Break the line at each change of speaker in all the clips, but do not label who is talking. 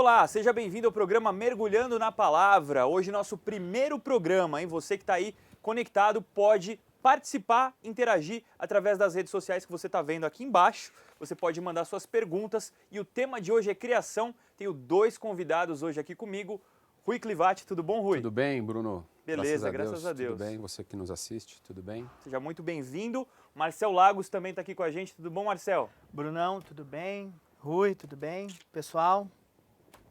Olá, seja bem-vindo ao programa Mergulhando na Palavra. Hoje nosso primeiro programa, hein? Você que está aí conectado pode participar, interagir através das redes sociais que você está vendo aqui embaixo. Você pode mandar suas perguntas e o tema de hoje é criação. Tenho dois convidados hoje aqui comigo. Rui Clivati, tudo bom, Rui?
Tudo bem, Bruno?
Beleza, graças a Deus.
Tudo bem, você que nos assiste, tudo bem?
Seja muito bem-vindo. Marcel Lagos também está aqui com a gente. Tudo bom, Marcel?
Brunão, tudo bem? Rui, tudo bem? Pessoal,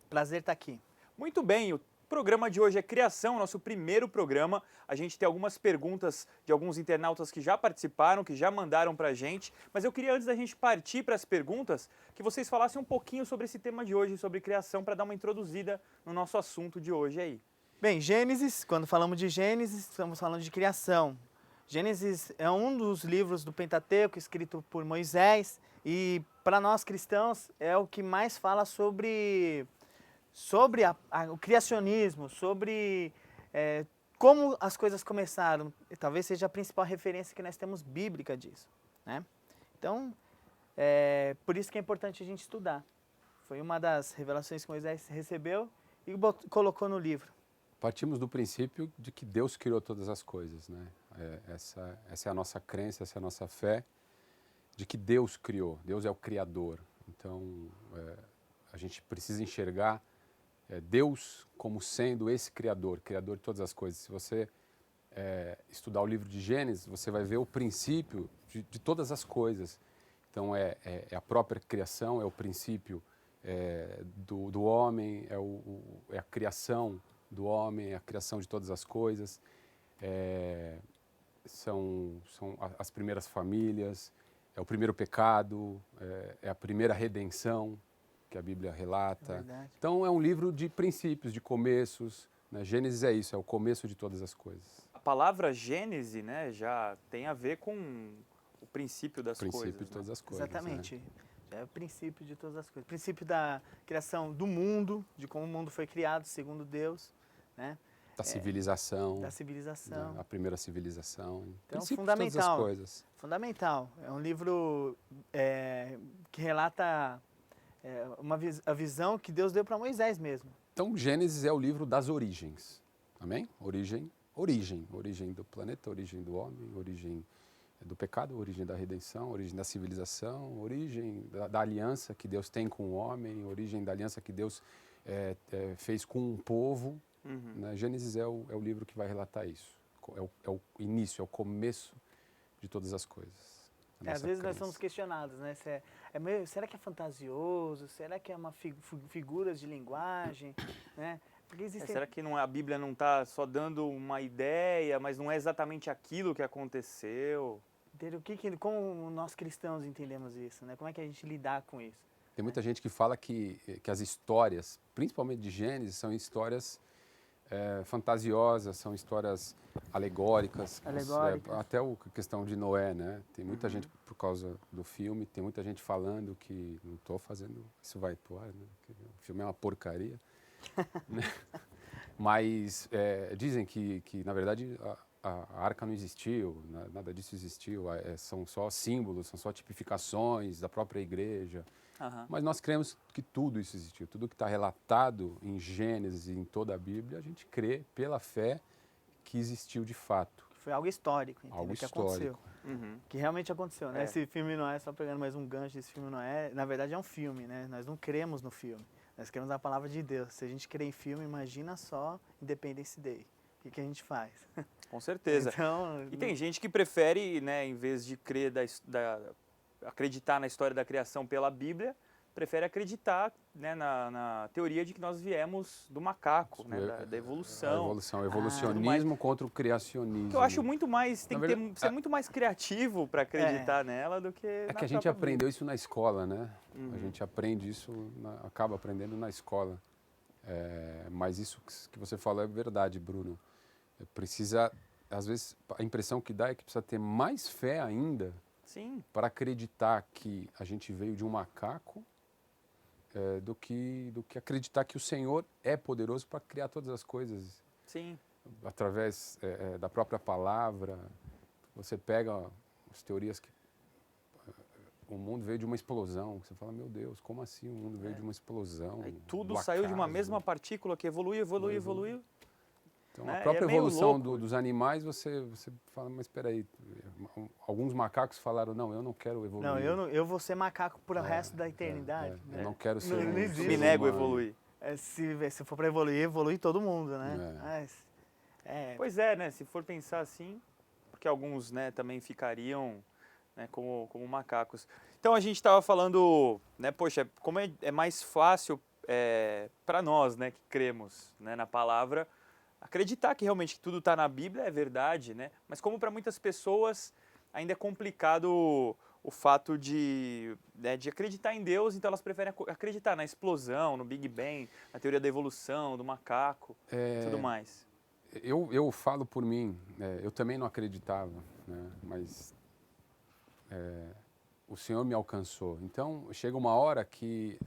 prazer estar aqui.
Muito bem, o programa de hoje é Criação, nosso primeiro programa. A gente tem algumas perguntas de alguns internautas que já participaram, que já mandaram pra gente. Mas eu queria, antes da gente partir para as perguntas, que vocês falassem um pouquinho sobre esse tema de hoje, sobre criação, para dar uma introduzida no nosso assunto de hoje aí.
Bem, Gênesis, quando falamos de Gênesis, estamos falando de criação. Gênesis é um dos livros do Pentateuco escrito por Moisés e para nós cristãos é o que mais fala sobre o criacionismo, sobre como as coisas começaram. E talvez seja a principal referência que nós temos bíblica disso, né? Então, por isso que é importante a gente estudar. Foi uma das revelações que Moisés recebeu e colocou no livro.
Partimos do princípio de que Deus criou todas as coisas, né? Essa é a nossa crença, essa é a nossa fé, de que Deus criou, Deus é o Criador. Então, a gente precisa enxergar Deus como sendo esse Criador de todas as coisas. Se você estudar o livro de Gênesis, você vai ver o princípio de todas as coisas. Então, é a própria criação, é o princípio do homem, é a criação do homem, é a criação de todas as coisas. São as primeiras famílias, é o primeiro pecado, é a primeira redenção que a Bíblia relata.
Verdade.
Então é um livro de princípios, de começos, né? Gênesis é isso, é o começo de todas as coisas.
A palavra Gênese, né, já tem a ver com o princípio das
Princípio
coisas.
de todas as coisas.
Exatamente.
Né?
Já é o princípio de todas as coisas. O princípio da criação do mundo, de como o mundo foi criado segundo Deus, né?
Da civilização.
Da civilização.
A primeira civilização.
Então,
Princípio
fundamental.
de todas as coisas.
Fundamental. É um livro que relata a visão que Deus deu para Moisés mesmo.
Então, Gênesis é o livro das origens. Amém? Origem do planeta, origem do homem, origem do pecado, origem da redenção, origem da civilização, origem da aliança que Deus tem com o homem, origem da aliança que Deus fez com um povo.
Uhum.
Né? Gênesis é o livro que vai relatar isso. É o início, é o começo de todas as coisas.
Às vezes nós somos questionados, né? Será que é fantasioso? Será que é uma figuras de linguagem? Né? Porque
Será que a Bíblia não está só dando uma ideia, mas não é exatamente aquilo que aconteceu?
Como nós cristãos entendemos isso? Né? Como é que a gente lidar com isso?
Tem muita gente que fala que as histórias, principalmente de Gênesis, são histórias fantasiosas, são histórias alegóricas. Até a questão de Noé, né? Tem muita gente, por causa do filme, tem muita gente falando que não estou fazendo, isso vai atuar, né? Que o filme é uma porcaria. Né? Mas dizem que na verdade, a arca não existiu, nada disso existiu, são só símbolos, são só tipificações da própria igreja.
Uhum.
Mas nós cremos que tudo isso existiu, tudo que está relatado em Gênesis e em toda a Bíblia, a gente crê pela fé que existiu de fato.
Foi algo histórico, entendeu?
Algo
que
histórico.
Aconteceu.
Uhum.
Que realmente aconteceu, né? Esse filme não é, só pegando mais um gancho, esse filme não é, na verdade é um filme, né? Nós não cremos no filme, nós cremos na palavra de Deus. Se a gente crê em filme, imagina só Independence Day. O que a gente faz?
Com certeza.
Então,
e tem gente que prefere, né, em vez de crer acreditar na história da criação pela Bíblia, prefere acreditar, né, na teoria de que nós viemos do macaco, né, da evolução.
A evolução, o evolucionismo contra o criacionismo.
Que eu acho muito mais, tem que ser muito mais criativo para acreditar nela do que
É que a gente aprendeu isso na escola, né? A gente aprende isso, acaba aprendendo na escola. Mas isso que você falou é verdade, Bruno. Precisa, às vezes, a impressão que dá é que precisa ter mais fé ainda.
Sim.
Para acreditar que a gente veio de um macaco do que acreditar que o Senhor é poderoso para criar todas as coisas.
Sim.
Através da própria palavra. Você pega as teorias que o mundo veio de uma explosão. Você fala, meu Deus, como assim o mundo veio de uma explosão?
Aí tudo
do
saiu de uma
acaso?
mesma partícula que evoluiu.
Então,
né?
a
E
própria
é meio
evolução
louco.
dos animais, você fala, mas espera aí, alguns macacos falaram, não, eu não quero evoluir.
Não, eu vou ser macaco pro resto da eternidade. Né?
Eu não quero ser
Não
um
existe.
Eu
ser
me nego a
humano.
evoluir.
Se for para evoluir, evolui todo mundo, né?
É.
Mas,
Pois é, né? Se for pensar assim, porque alguns, né, também ficariam, né, como macacos. Então a gente estava falando, né, poxa, como é mais fácil para nós, né, que cremos, né, na palavra, acreditar que realmente tudo está na Bíblia é verdade, né? Mas como para muitas pessoas ainda é complicado o fato de acreditar em Deus, então elas preferem acreditar na explosão, no Big Bang, na teoria da evolução, do macaco, tudo mais.
Eu falo por mim, eu também não acreditava, né, mas o Senhor me alcançou. Então, chega uma hora que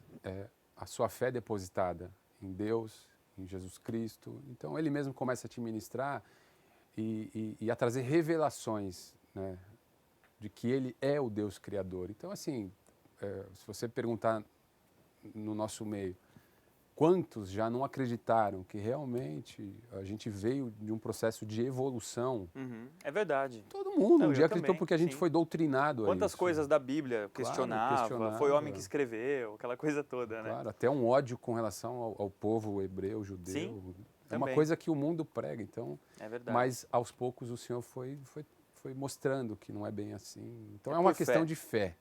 a sua fé é depositada em Deus, em Jesus Cristo. Então, Ele mesmo começa a te ministrar e a trazer revelações, né, de que Ele é o Deus Criador. Então, assim, se você perguntar no nosso meio, quantos já não acreditaram que realmente a gente veio de um processo de evolução?
Uhum, é verdade.
Todo mundo
Não,
um
eu
dia acreditou
também,
porque a gente
sim.
foi doutrinado a
Quantas
isso.
coisas da Bíblia questionava,
questionava.
foi o homem que escreveu, aquela coisa toda, né?
Claro, até um ódio com relação ao povo hebreu, judeu.
Sim,
é uma
também.
coisa que o mundo prega, então.
É verdade.
Mas aos poucos o Senhor foi mostrando que não é bem assim. Então
É
é uma
por
questão
fé.
de fé.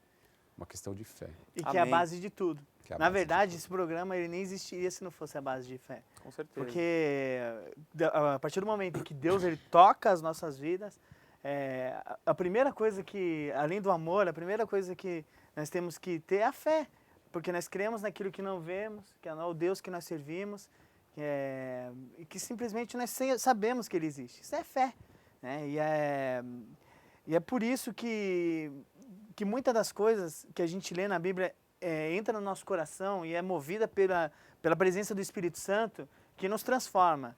Uma questão de fé.
e que é a
Amém.
base de tudo.
que é a
Na
base de
verdade,
tudo.
esse programa ele nem existiria se não fosse a base de fé.
Com certeza.
Porque a partir do momento em que Deus ele toca as nossas vidas, a primeira coisa que, além do amor, a primeira coisa que nós temos que ter é a fé. Porque nós cremos naquilo que não vemos, que é o Deus que nós servimos, e que simplesmente nós sabemos que Ele existe. Isso é fé. Né? E é por isso que muitas das coisas que a gente lê na Bíblia entra no nosso coração e é movida pela presença do Espírito Santo que nos transforma.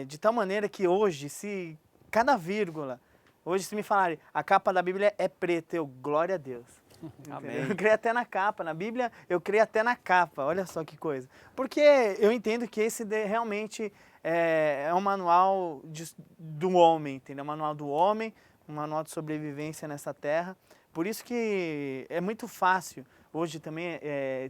De tal maneira que hoje, se cada vírgula, hoje se me falarem, a capa da Bíblia é preta, eu, glória a Deus.
Amém.
Eu creio até na capa, na Bíblia eu creio até na capa, olha só que coisa. Porque eu entendo que esse realmente é um manual do homem, entendeu? Um manual do homem, um manual de sobrevivência nessa terra. Por isso que é muito fácil, hoje também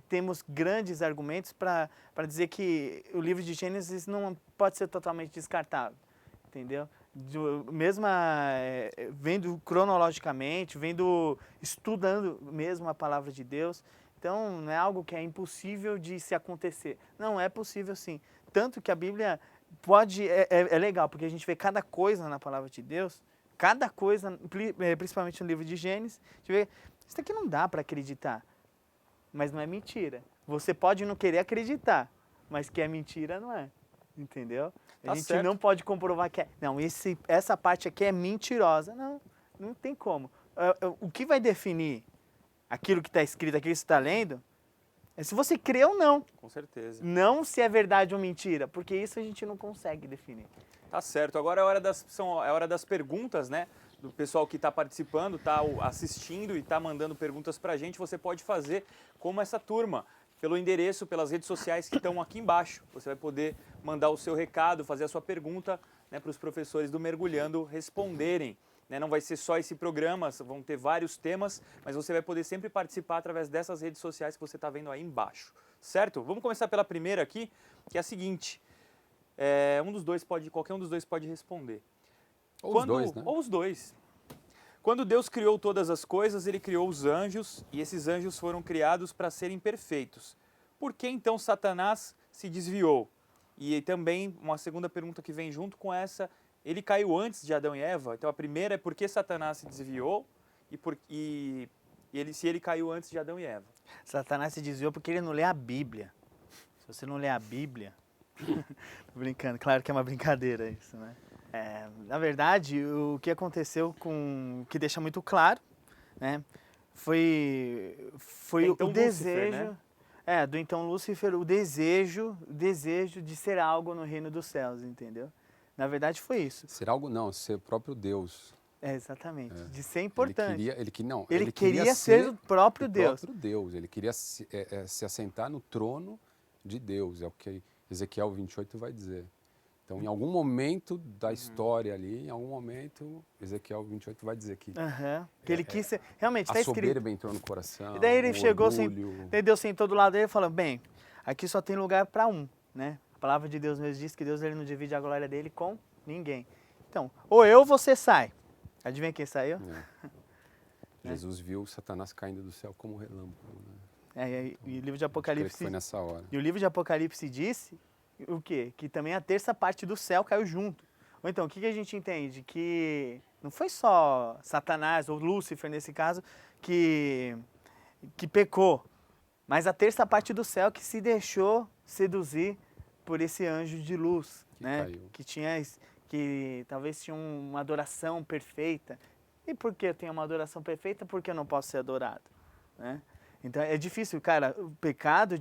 temos grandes argumentos para dizer que o livro de Gênesis não pode ser totalmente descartável, entendeu? Mesmo vendo cronologicamente, estudando mesmo a palavra de Deus, então não é algo que é impossível de se acontecer. Não, é possível sim. Tanto que a Bíblia é legal, porque a gente vê cada coisa na palavra de Deus, cada coisa, principalmente no livro de Gênesis, a gente vê, isso aqui não dá para acreditar, mas não é mentira. Você pode não querer acreditar, mas que é mentira não é, entendeu?
Tá
A gente
certo.
não pode comprovar que não, essa parte aqui é mentirosa. Não tem como. O que vai definir aquilo que está escrito, aquilo que você está lendo, é se você crê ou não.
Com certeza.
Não se é verdade ou mentira, porque isso a gente não consegue definir.
Tá certo. Agora é hora das perguntas, né? Do pessoal que está participando, está assistindo e está mandando perguntas para a gente. Você pode fazer como essa turma, pelo endereço, pelas redes sociais que estão aqui embaixo. Você vai poder mandar o seu recado, fazer a sua pergunta, né, para os professores do Mergulhando responderem. Né? Não vai ser só esse programa, vão ter vários temas, mas você vai poder sempre participar através dessas redes sociais que você está vendo aí embaixo. Certo? Vamos começar pela primeira aqui, que é a seguinte. Qualquer um dos dois pode responder.
Ou os dois, né?
Ou os dois. Quando Deus criou todas as coisas, Ele criou os anjos, e esses anjos foram criados para serem perfeitos. Por que então Satanás se desviou? E também, uma segunda pergunta que vem junto com essa, ele caiu antes de Adão e Eva? Então a primeira é por que Satanás se desviou se ele caiu antes de Adão e Eva?
Satanás se desviou porque ele não lê a Bíblia. Se você não lê a Bíblia... Tô brincando, claro que é uma brincadeira isso, né? Na verdade, o que aconteceu que deixa muito claro, né? Foi
Então
o desejo,
Lúcifer, né?
Do então Lúcifer, o desejo de ser algo no reino dos céus, entendeu? Na verdade foi isso.
Ser algo não, ser o próprio Deus.
exatamente, de ser importante.
Ele
queria ser o próprio
o
Deus.
próprio Deus. Ele queria se assentar no trono de Deus, é o que Ezequiel 28 vai dizer. Então, em algum momento da história ali, em algum momento, Ezequiel 28 vai dizer que
Que ele quis ser, realmente, está
a
escrito.
soberba entrou no coração,
E daí ele
o
chegou,
orgulho.
daí Deus sentou do lado dele e falou, bem, aqui só tem lugar para um, né? A palavra de Deus mesmo diz que Deus ele não divide a glória dele com ninguém. Então, ou eu ou você sai. Adivinha quem saiu?
Jesus viu Satanás caindo do céu como relâmpago. Né?
E o livro de
Creio que
Apocalipse...
foi nessa hora.
E o livro de Apocalipse disse o quê? Que também a terça parte do céu caiu junto. Ou então, o que a gente entende? Que não foi só Satanás, ou Lúcifer nesse caso, que pecou, mas a terça parte do céu que se deixou seduzir por esse anjo de luz,
Que
né?
caiu.
Que talvez tinha uma adoração perfeita. E por que eu tenho uma adoração perfeita? Porque eu não posso ser adorado, né? Então é difícil, cara, o pecado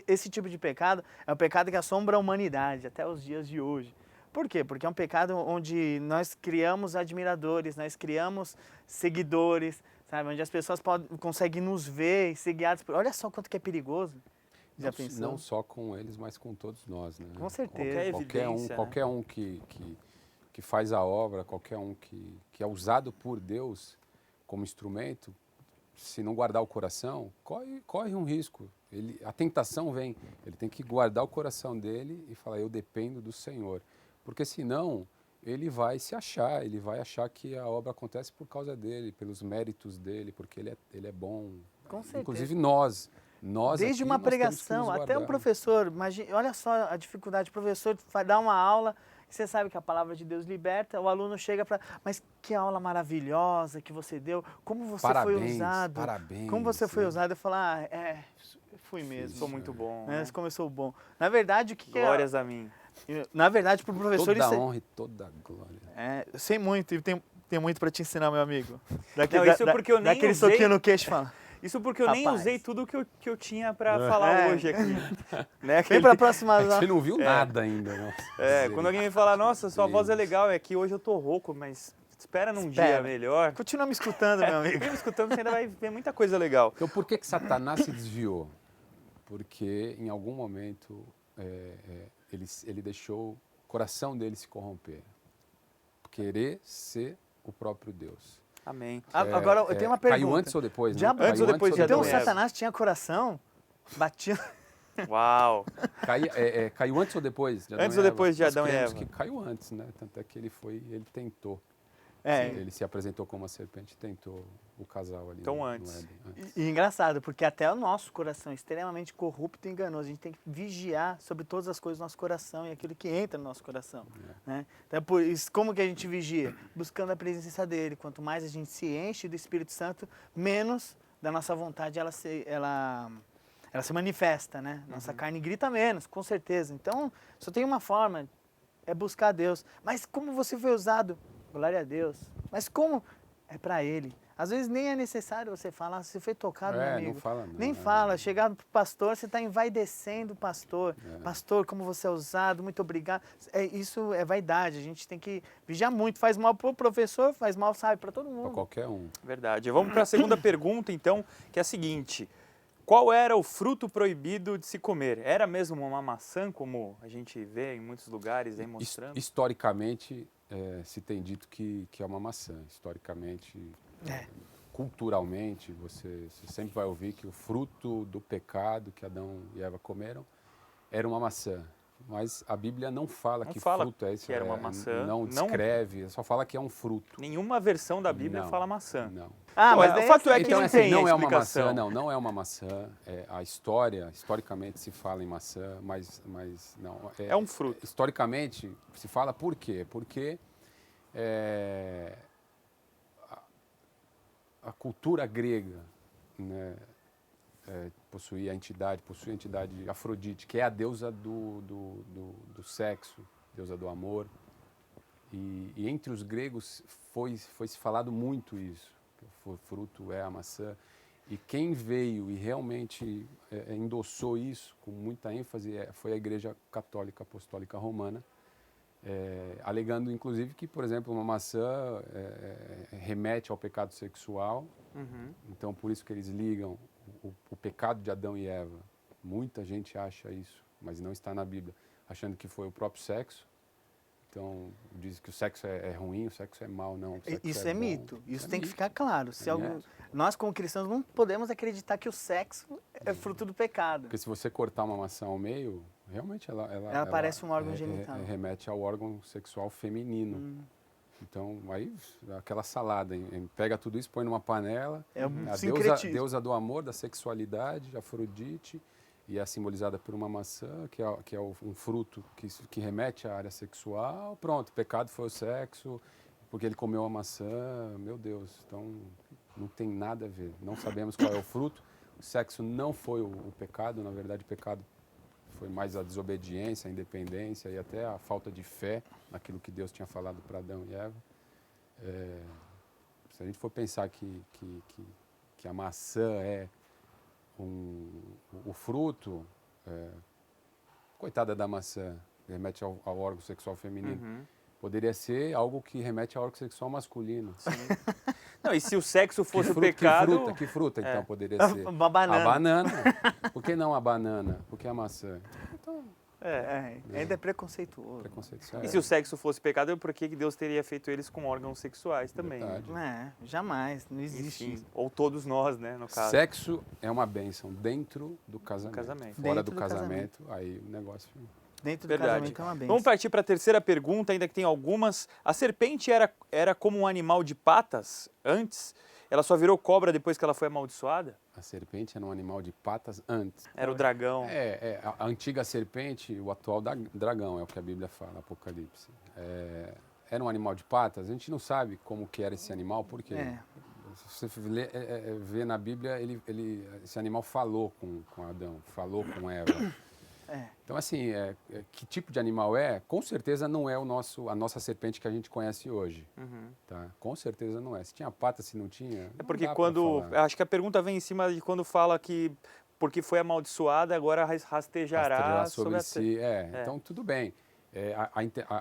esse tipo de pecado é um pecado que assombra a humanidade até os dias de hoje. Por quê? Porque é um pecado onde nós criamos admiradores, nós criamos seguidores, sabe? Onde as pessoas conseguem nos ver e ser guiadas por... Olha só quanto que é perigoso. Já pensou?
Não só com eles, mas com todos nós. Né?
Com certeza.
Qualquer um que faz a obra, qualquer um que é usado por Deus como instrumento, se não guardar o coração, corre um risco. A tentação vem, ele tem que guardar o coração dele e falar, eu dependo do Senhor. Porque senão ele vai se achar, ele vai achar que a obra acontece por causa dele, pelos méritos dele, porque ele é bom.
Com certeza.
Inclusive nós
desde
aqui,
uma
nós temos que
pregação
nos
até um
guardar.
professor, imagine, olha só a dificuldade, o professor vai dar uma aula, e você sabe que a palavra de Deus liberta, o aluno chega para, mas que aula maravilhosa que você deu, como você foi usado,
Parabéns.
como você foi
né?
usado, eu falo, fui mesmo.
Sou muito bom.
Né?
Né?
Você começou bom. Na verdade, o que
Glórias a mim.
Na verdade, para o professor
Toda
isso
honra e toda glória.
eu sei muito, e tem muito para te ensinar, meu amigo.
Não, isso porque eu nem
daquele
usei...
soquinho no queixo, fala.
Isso porque eu nem
Rapaz.
usei tudo que eu tinha pra falar hoje aqui. Né?
Vem para a próxima aula.
Você não viu nada ainda, né?
Quando alguém me fala, nossa, sua voz é legal, é que hoje eu tô rouco, mas espera num dia melhor.
Continua me escutando, meu amigo.
Continua me escutando, você ainda vai ver muita coisa legal.
Então, por que Satanás se desviou? Porque, em algum momento, ele deixou o coração dele se corromper. Querer ser o próprio Deus.
Amém.
Agora, eu tenho uma pergunta.
Caiu antes ou depois, né?
Diabo-
Antes ou depois de
Então,
Adão e Eva?
Satanás tinha coração? Batia...
Uau.
Caiu antes ou depois de Adão
Antes
e
ou
Eva?
depois de
Nós
Adão e
cremos
Eva?
que caiu antes, né? Tanto é que ele tentou. Ele se apresentou como uma serpente e tentou o casal ali.
Então,
no
antes.
Éden,
E engraçado, porque até o nosso coração é extremamente corrupto e enganoso. A gente tem que vigiar sobre todas as coisas do nosso coração e aquilo que entra no nosso coração. Né? Então, por isso, como que a gente vigia? Buscando a presença dele. Quanto mais a gente se enche do Espírito Santo, menos da nossa vontade ela se manifesta, né? Nossa carne grita menos, com certeza. Então, só tem uma forma, é buscar Deus. Mas como você foi usado? Glória a Deus. Mas como? É para Ele. Às vezes nem é necessário você falar, você foi tocado, meu amigo.
não fala não.
Nem fala. Chegar pro pastor, você está envaidecendo o pastor. Pastor, como você é usado, muito obrigado. Isso é vaidade, a gente tem que vigiar muito. Faz mal pro professor, faz mal, sabe, para todo mundo.
Para qualquer um.
Verdade. Vamos para a segunda pergunta, então, que é a seguinte. Qual era o fruto proibido de se comer? Era mesmo uma maçã, como a gente vê em muitos lugares aí mostrando?
Historicamente, se tem dito que é uma maçã. Historicamente, culturalmente, você sempre vai ouvir que o fruto do pecado que Adão e Eva comeram era uma maçã. Mas a Bíblia não fala que fruto é esse.
Que era uma maçã.
Não descreve, só fala que é um fruto.
Nenhuma versão da Bíblia fala maçã.
Não.
Mas
o fato é que
Então,
não
assim,
tem
não é uma
explicação.
maçã, não é uma maçã. Historicamente se fala em maçã, mas não.
É um fruto.
Historicamente se fala por quê? Porque a cultura grega, né, possui a entidade Afrodite, que é a deusa do sexo, deusa do amor. E entre os gregos foi se falado muito isso. O fruto é a maçã. E quem veio e realmente endossou isso com muita ênfase foi a Igreja Católica Apostólica Romana, alegando inclusive que, por exemplo, uma maçã remete ao pecado sexual, então por isso que eles ligam o pecado de Adão e Eva. Muita gente acha isso, mas não está na Bíblia, achando que foi o próprio sexo. Então, diz que o sexo é ruim, o sexo é mau, não. O sexo
Isso é
bom.
mito. Isso tem que
mito.
ficar claro. Nós, como cristãos, não podemos acreditar que o sexo é fruto do pecado.
Porque se você cortar uma maçã ao meio, realmente ela
parece um órgão genital.
Remete ao órgão sexual feminino. Então, aí, aquela salada, pega tudo isso, põe numa panela.
É um
A
sincretismo.
deusa do amor, da sexualidade, Afrodite, e é simbolizada por uma maçã, que é um fruto que remete à área sexual. Pronto, o pecado foi o sexo, porque ele comeu a maçã. Meu Deus, então não tem nada a ver. Não sabemos qual é o fruto. O sexo não foi o pecado, na verdade o pecado foi mais a desobediência, a independência e até a falta de fé naquilo que Deus tinha falado para Adão e Eva. Se a gente for pensar que a maçã é o fruto, coitada da maçã, remete ao órgão sexual feminino. Poderia ser algo que remete ao órgão sexual masculino.
Não, e se o sexo fosse o
Que
pecado...
Que fruta, então, poderia ser?
Uma banana.
A banana. Por que não a banana? Por que a maçã? Então,
Ainda é preconceituoso.
preconceito.
E se o sexo fosse pecado, por que Deus teria feito eles com órgãos sexuais também?
Verdade.
Jamais, não existe.
Enfim, ou todos nós, né, no caso.
Sexo é uma bênção dentro do casamento. Fora
Dentro
do
do
casamento, aí o negócio...
Dentro do
Verdade.
casamento é uma bênção.
Vamos partir para a terceira pergunta, ainda que tem algumas. A serpente era como um animal de patas antes? Ela só virou cobra depois que ela foi amaldiçoada?
A serpente era um animal de patas antes.
Era o dragão.
A antiga serpente, o atual dragão, é o que a Bíblia fala, Apocalipse. Era um animal de patas, a gente não sabe como que era esse animal, porque se você vê na Bíblia, esse animal falou com Adão, falou com Eva. Então, assim, que tipo de animal é? Com certeza não é a nossa serpente que a gente conhece hoje. Tá? Com certeza não é. Se tinha pata, se não tinha.
É porque acho que a pergunta vem em cima de quando fala que porque foi amaldiçoada, agora rastejará sobre
si. Então, tudo bem.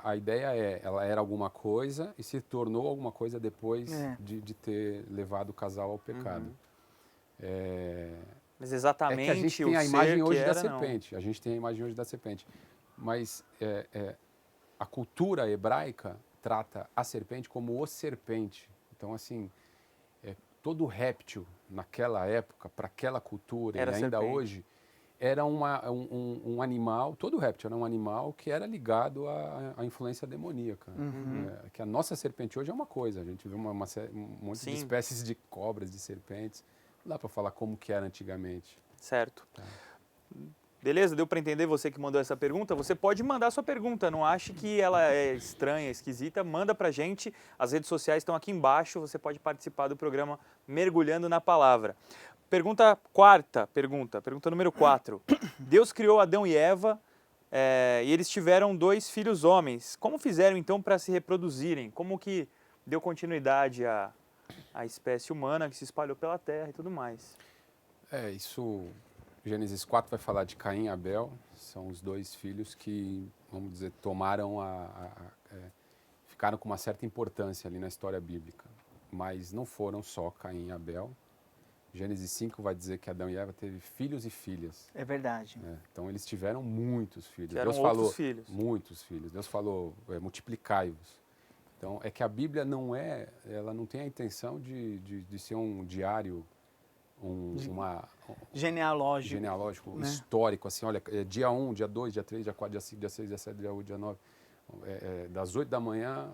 A ideia ela era alguma coisa e se tornou alguma coisa depois de ter levado o casal ao pecado.
Mas exatamente
que a gente tem a imagem hoje da serpente. A gente tem a imagem hoje da serpente. Mas a cultura hebraica trata a serpente como o serpente. Então, assim, todo réptil naquela época, para aquela cultura
era
e ainda
serpente.
hoje, era um animal, todo réptil era um animal que era ligado à influência demoníaca. Que a nossa serpente hoje é uma coisa. A gente vê um monte de espécies de cobras, de serpentes. Não dá para falar como que era antigamente.
Certo. Beleza? Deu para entender você que mandou essa pergunta? Você pode mandar sua pergunta, não ache que ela é estranha, esquisita, manda pra gente. As redes sociais estão aqui embaixo, você pode participar do programa Mergulhando na Palavra. Pergunta número 4. Deus criou Adão e Eva e eles tiveram 2 filhos homens. Como fizeram então para se reproduzirem? Como que deu continuidade a espécie humana que se espalhou pela terra e tudo mais?
Gênesis 4 vai falar de Caim e Abel, são os 2 filhos que, vamos dizer, ficaram com uma certa importância ali na história bíblica, mas não foram só Caim e Abel. Gênesis 5 vai dizer que Adão e Eva teve filhos e filhas.
É verdade.
Então eles tiveram muitos filhos.
Tiveram
Deus falou
filhos.
Muitos filhos. Deus falou, multiplicai-vos. Então, é que a Bíblia ela não tem a intenção de ser um diário, genealógico,
né?
histórico, assim, olha, dia 1, dia 2, dia 3, dia 4, dia 5, dia 6, dia 7, dia 8, dia 9, das 8 da manhã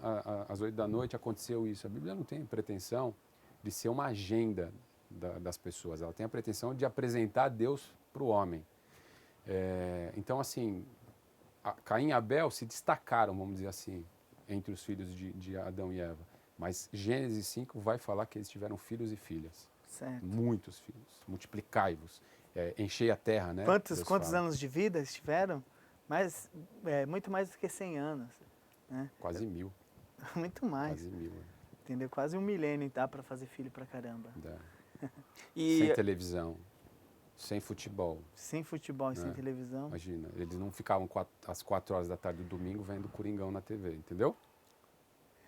às 8 da noite aconteceu isso. A Bíblia não tem pretensão de ser uma agenda das pessoas, ela tem a pretensão de apresentar Deus para o homem. Então, assim, Caim e Abel se destacaram, vamos dizer assim, entre os filhos de Adão e Eva. Mas Gênesis 5 vai falar que eles tiveram filhos e filhas.
Certo.
Muitos filhos. Multiplicai-vos. Enchei a terra, né?
Quantos anos de vida eles tiveram? Muito mais do que 100 anos. Né?
Quase 1000.
Muito mais.
Quase 1000.
Entendeu? Quase 1 milênio dá para fazer filho pra caramba.
Sem televisão. sem futebol.
Sem futebol e sem televisão.
Imagina, eles não ficavam às 4 horas da tarde do domingo vendo Coringão na TV, entendeu?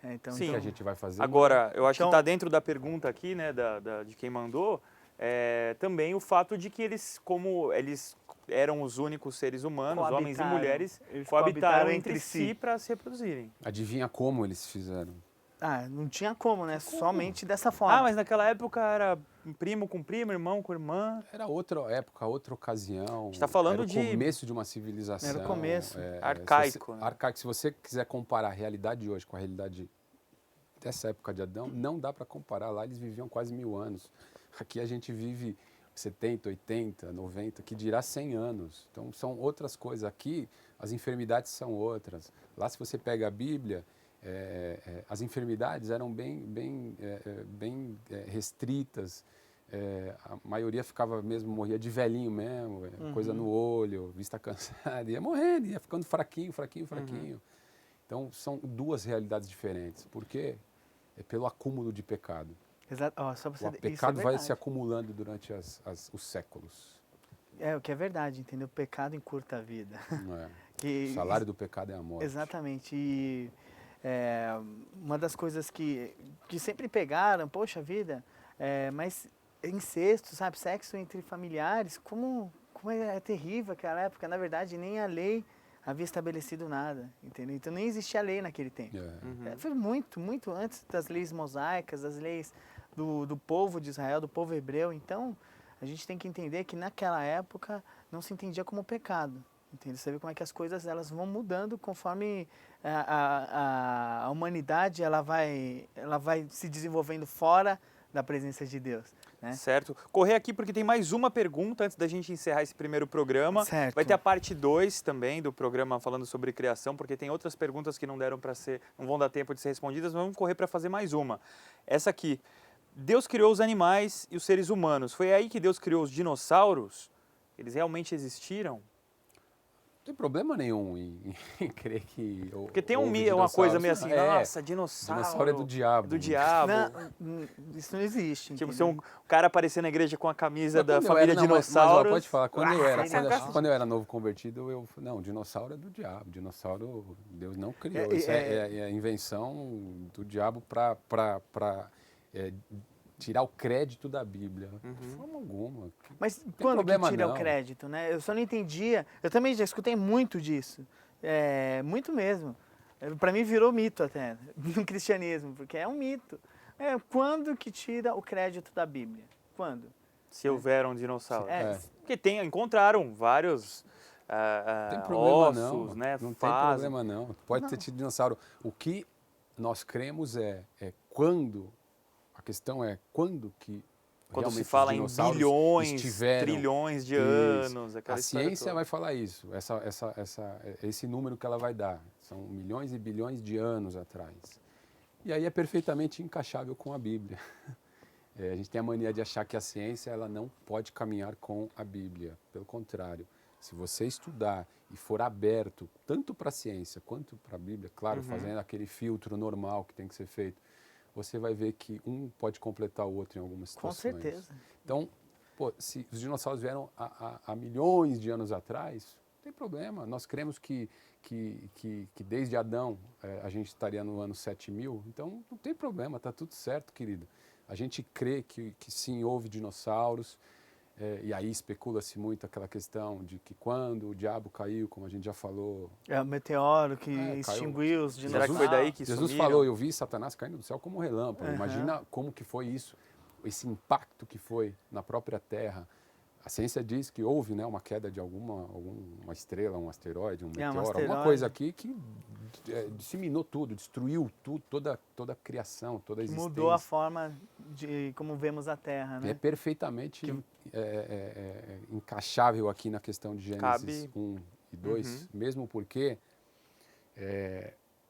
Então,
Sim.
O que a gente vai fazer?
Agora, eu acho que
Então-
está dentro da pergunta aqui, né, de quem mandou, também o fato de que eles, como eles eram os únicos seres humanos, homens e
Coabitaram.
mulheres,
Eles
coabitaram
coabitaram
entre
entre
si
si.
para se reproduzirem.
Adivinha como eles fizeram?
Não tinha como, né? Somente dessa forma.
Mas naquela época era primo com primo, irmão com irmã.
Era outra época, outra ocasião.
gente tá falando
era o
de-
começo de uma civilização.
Era o começo.
Arcaico, né?
Arcaico. Se você quiser comparar a realidade de hoje com a realidade dessa época de Adão, não dá para comparar. Lá eles viviam quase 1000 anos. Aqui a gente vive 70, 80, 90, que dirá 100 anos. Então são outras coisas. Aqui as enfermidades são outras. Lá se você pega a Bíblia, as enfermidades eram bem restritas. A maioria ficava mesmo, morria de velhinho mesmo, coisa no olho, vista cansada, ia morrendo, ia ficando fraquinho. Então são duas realidades diferentes. Por quê? É pelo acúmulo de pecado.
Exato. Só pra
O
você... isso é
pecado vai
verdade.
se acumulando durante os séculos.
O que é verdade, entendeu? O pecado encurta a vida.
Não é?
Que-
O salário do pecado é a morte.
Exatamente. E uma das coisas que sempre pegaram, poxa vida, mas incesto, sabe? Sexo entre familiares, como é terrível aquela época. Na verdade, nem a lei havia estabelecido nada, entendeu? Então nem existia lei naquele tempo. Foi muito antes das leis mosaicas, das leis do povo de Israel, do povo hebreu. Então, a gente tem que entender que naquela época não se entendia como pecado. Entende? Você vê como é que as coisas elas vão mudando conforme a humanidade ela vai se desenvolvendo fora da presença de Deus. Né?
Certo. Correr aqui porque tem mais uma pergunta antes da gente encerrar esse primeiro programa.
Certo.
Vai ter a parte 2 também do programa falando sobre criação, porque tem outras perguntas que não vão dar tempo de ser respondidas, mas vamos correr para fazer mais uma. Essa aqui. Deus criou os animais e os seres humanos. Foi aí que Deus criou os dinossauros? Eles realmente existiram?
Não tem problema nenhum em crer que.
Porque tem
houve
uma coisa meio
dinossauros.
assim, nossa, dinossauro.
Dinossauro é do diabo.
É do diabo.
Não, isso não existe.
Tipo,
entendeu?
ser um cara aparecer na igreja com a camisa
Mas
da
quando eu
família
era- não, mas,
dinossauros.
ó, pode falar, quando
quando
eu era novo convertido, não, dinossauro é do diabo. Dinossauro, Deus não criou. Isso é a invenção do diabo para tirar o crédito da Bíblia. De forma alguma.
Mas
tem
quando que
problema,
tira
não.
o crédito, né? Eu só não entendia. Eu também já escutei muito disso. Muito mesmo. Para mim virou mito até, no cristianismo, porque é um mito. Quando que tira o crédito da Bíblia? Quando?
Se houveram dinossauros. Porque encontraram vários
Não tem problema
ossos,
não.
né?
Não tem
fazem.
problema não. Pode ter tido dinossauro. O que nós cremos é quando. A questão é quando que
Quando
realmente
se fala
os
em
dinossauros
bilhões,
estiveram.
trilhões de
Isso.
anos,
A
aquela história
ciência
toda.
vai falar isso, esse número que ela vai dar. São milhões e bilhões de anos atrás. E aí é perfeitamente encaixável com a Bíblia. A gente tem a mania de achar que a ciência ela não pode caminhar com a Bíblia. Pelo contrário, se você estudar e for aberto tanto para a ciência quanto para a Bíblia, claro, fazendo aquele filtro normal que tem que ser feito, você vai ver que um pode completar o outro em algumas
Com
situações.
certeza.
Então, se os dinossauros vieram há milhões de anos atrás, não tem problema. Nós cremos que desde Adão a gente estaria no ano 7000, então não tem problema, está tudo certo, querido. A gente crê que sim, houve dinossauros, e aí especula-se muito aquela questão de que quando o diabo caiu, como a gente já falou...
É o meteoro que
caiu.
extinguiu os dinossauros.
Será que foi daí que
Jesus
sumiram?
falou, eu vi Satanás caindo do céu como um relâmpago.
Uhum.
Imagina como que foi isso, esse impacto que foi na própria Terra. A ciência diz que houve, né, uma queda de alguma estrela, um asteroide, um meteoro, alguma
asteroide.
coisa aqui que disseminou tudo, destruiu tudo, toda a criação, toda a existência.
Mudou a forma de como vemos a Terra,
É
né?
perfeitamente encaixável aqui na questão de Gênesis
Cabe.
1 e 2, mesmo porque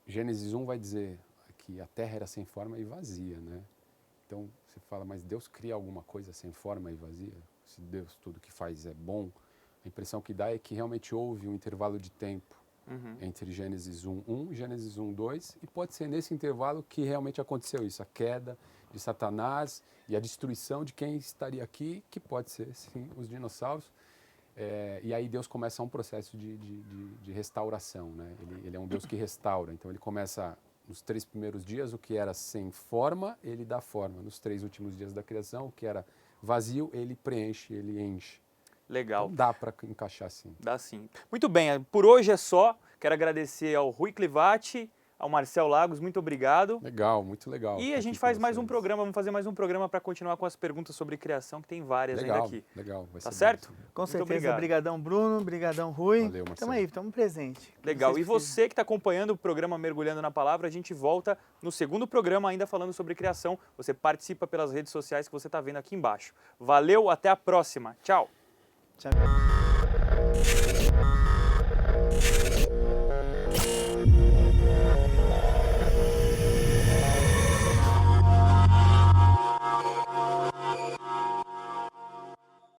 Gênesis 1 vai dizer que a Terra era sem forma e vazia, né? Então você fala, mas Deus cria alguma coisa sem forma e vazia? Se Deus tudo que faz é bom, a impressão que dá é que realmente houve um intervalo de tempo entre Gênesis 1:1 e Gênesis 1:2, e pode ser nesse intervalo que realmente aconteceu isso, a queda de Satanás e a destruição de quem estaria aqui, que pode ser, sim, os dinossauros. E aí Deus começa um processo de restauração, né? Ele é um Deus que restaura. Então ele começa nos 3 primeiros dias, o que era sem forma, ele dá forma. Nos 3 últimos dias da criação, o que era vazio, ele preenche, ele enche.
Legal.
Então dá para encaixar sim.
Dá sim. Muito bem, por hoje é só. Quero agradecer ao Rui Clivati, ao Marcel Lagos, muito obrigado.
Legal, muito legal.
E a gente faz mais um programa, vamos fazer mais um programa para continuar com as perguntas sobre criação, que tem várias ainda aqui.
Legal, vai
Tá
ser
certo?
bom.
Com
Muito
certeza.
obrigado.
Obrigadão, Bruno. Obrigadão, Rui.
Valeu, Marcelo.
Tamo aí, estamos presentes.
Legal. E você que está acompanhando o programa Mergulhando na Palavra, a gente volta no segundo programa ainda falando sobre criação. Você participa pelas redes sociais que você está vendo aqui embaixo. Valeu, até a próxima. Tchau.
Tchau.